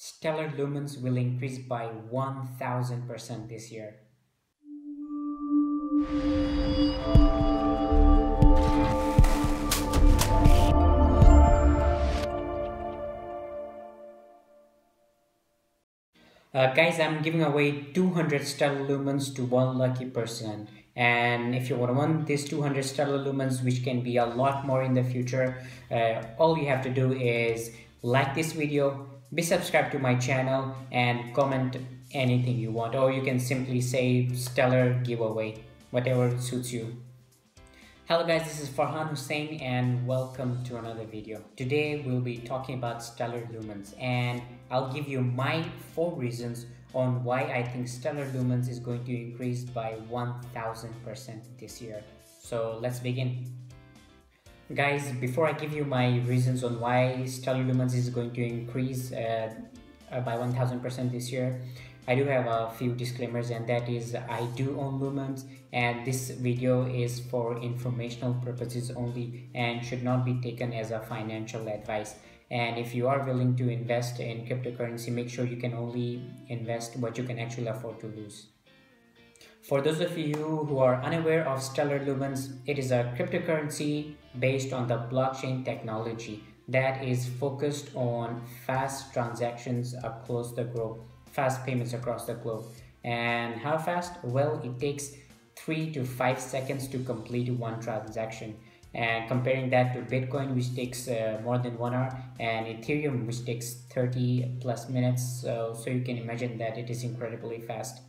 Stellar lumens will increase by 1000% this year. Guys, I'm giving away 200 stellar lumens to one lucky person. And if you want these 200 stellar lumens, which can be a lot more in the future, all you have to do is like this video, be subscribed to my channel, and comment anything you want. Or you can simply say stellar giveaway, whatever suits you. Hello guys, this is Farhan Hussein and welcome to another video. Today we'll be talking about stellar lumens and I'll give you my 4 reasons on why I think stellar lumens is going to increase by 1000% this year. So let's begin. Guys, before I give you my reasons on why stellar lumens is going to increase by 1000% this year, I do have a few disclaimers, and that is I do own lumens and this video is for informational purposes only and should not be taken as a financial advice. And if you are willing to invest in cryptocurrency, make sure you can only invest what you can actually afford to lose. For those of you who are unaware of stellar lumens, it is a cryptocurrency based on the blockchain technology that is focused on fast transactions across the globe. Fast payments across the globe. And how fast? Well, it takes 3 to 5 seconds to complete one transaction, and comparing that to Bitcoin, which takes more than 1 hour, and Ethereum, which takes 30 plus minutes, so you can imagine that it is incredibly fast,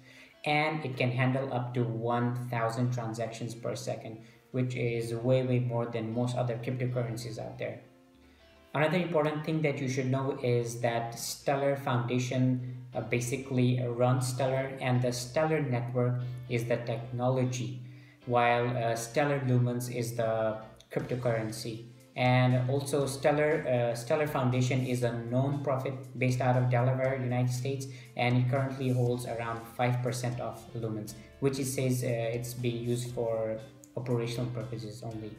and it can handle up to 1000 transactions per second, which is way more than most other cryptocurrencies out there. Another important thing that you should know is that Stellar Foundation basically runs Stellar, and the Stellar network is the technology, while Stellar Lumens is the cryptocurrency. And also Stellar Foundation is a non-profit based out of Delaware, United States, and it currently holds around 5% of lumens, which it says it's being used for operational purposes only.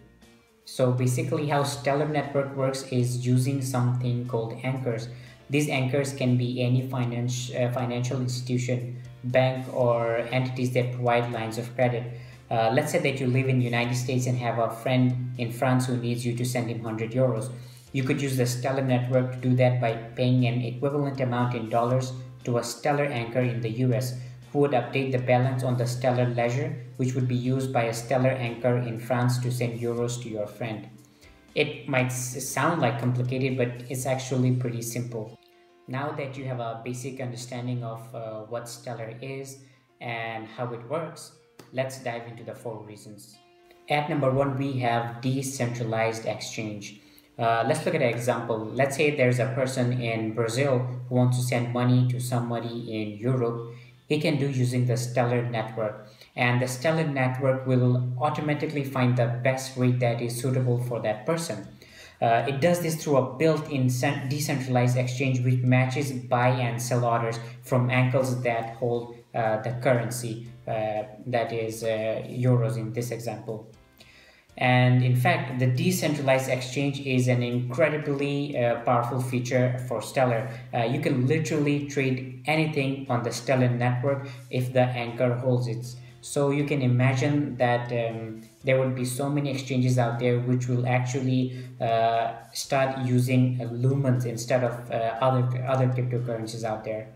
So basically how Stellar network works is using something called anchors. These anchors can be any financial institution, bank, or entities that provide lines of credit. Let's say that you live in the United States and have a friend in France who needs you to send him 100 euros. You could use the Stellar network to do that by paying an equivalent amount in dollars to a Stellar anchor in the US, who would update the balance on the Stellar ledger, which would be used by a Stellar anchor in France to send euros to your friend. It might sound like complicated, but it's actually pretty simple. Now that you have a basic understanding of what Stellar is and how it works, let's dive into the 4 reasons. At number 1, we have decentralized exchange. Let's look at an example. Let's say there's a person in Brazil who wants to send money to somebody in Europe. He can do using the Stellar network, and the Stellar network will automatically find the best rate that is suitable for that person. It does this through a built-in decentralized exchange which matches buy and sell orders from ankles that hold the currency, that is euros in this example. And in fact, the decentralized exchange is an incredibly powerful feature for Stellar. You can literally trade anything on the Stellar network if the anchor holds it. So you can imagine that there would be so many exchanges out there which will actually start using lumens instead of other cryptocurrencies out there.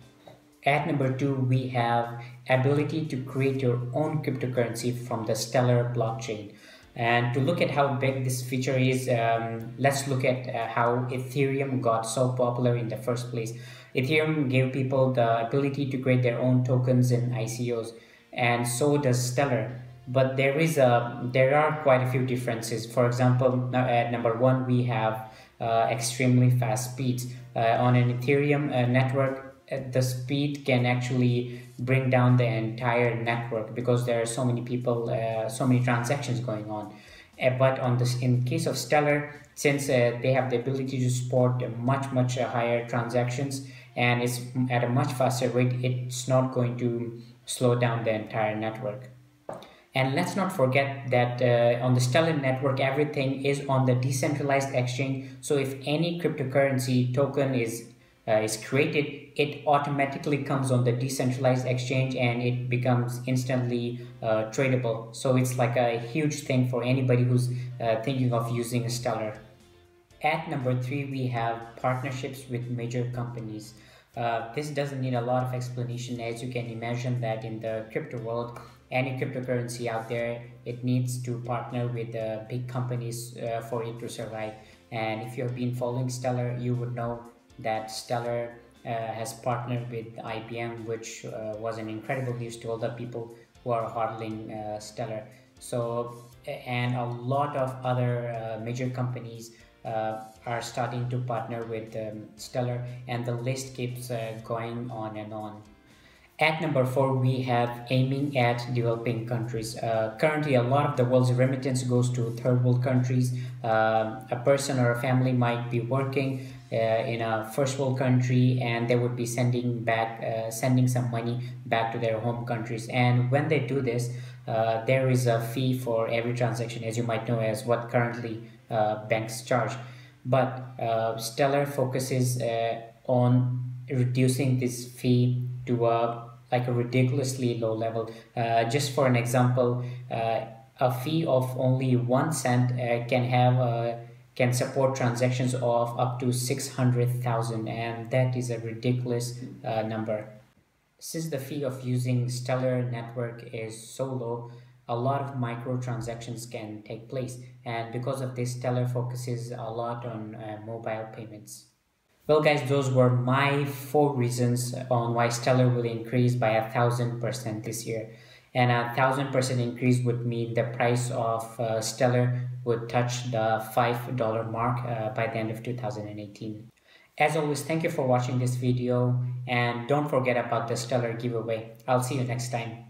At number 2, we have ability to create your own cryptocurrency from the Stellar blockchain. And to look at how big this feature is, let's look at how Ethereum got so popular in the first place. Ethereum gave people the ability to create their own tokens and ICOs, and so does Stellar. But there are quite a few differences. For example, at number 1, we have extremely fast speeds. On an Ethereum network, the speed can actually bring down the entire network because there are so many people, so many transactions going on. But in case of Stellar, since they have the ability to support much higher transactions and it's at a much faster rate, it's not going to slow down the entire network. And let's not forget that on the Stellar network, everything is on the decentralized exchange. So if any cryptocurrency token is is created, it automatically comes on the decentralized exchange and it becomes instantly tradable. So it's like a huge thing for anybody who's thinking of using Stellar. At number three, we have partnerships with major companies. This doesn't need a lot of explanation, as you can imagine that in the crypto world, any cryptocurrency out there, it needs to partner with big companies for it to survive. And if you have been following Stellar, you would know that Stellar has partnered with IBM, which was an incredible news to all the people who are hodling Stellar. So, and a lot of other major companies are starting to partner with Stellar, and the list keeps going on and on. At number four, we have aiming at developing countries. Currently, a lot of the world's remittance goes to third world countries. A person or a family might be working in a first world country, and they would be sending some money back to their home countries. And when they do this, there is a fee for every transaction, as you might know, as what currently banks charge. But Stellar focuses on reducing this fee to a ridiculously low level. Just for an example, a fee of only 1 cent can support transactions of up to 600,000, and that is a ridiculous number. Since the fee of using Stellar network is so low, a lot of microtransactions can take place, and because of this, Stellar focuses a lot on mobile payments. Well, guys, those were my 4 reasons on why Stellar will increase by 1,000% this year. And 1,000% increase would mean the price of Stellar would touch the $5 mark by the end of 2018. As always, thank you for watching this video, and don't forget about the Stellar giveaway. I'll see you next time.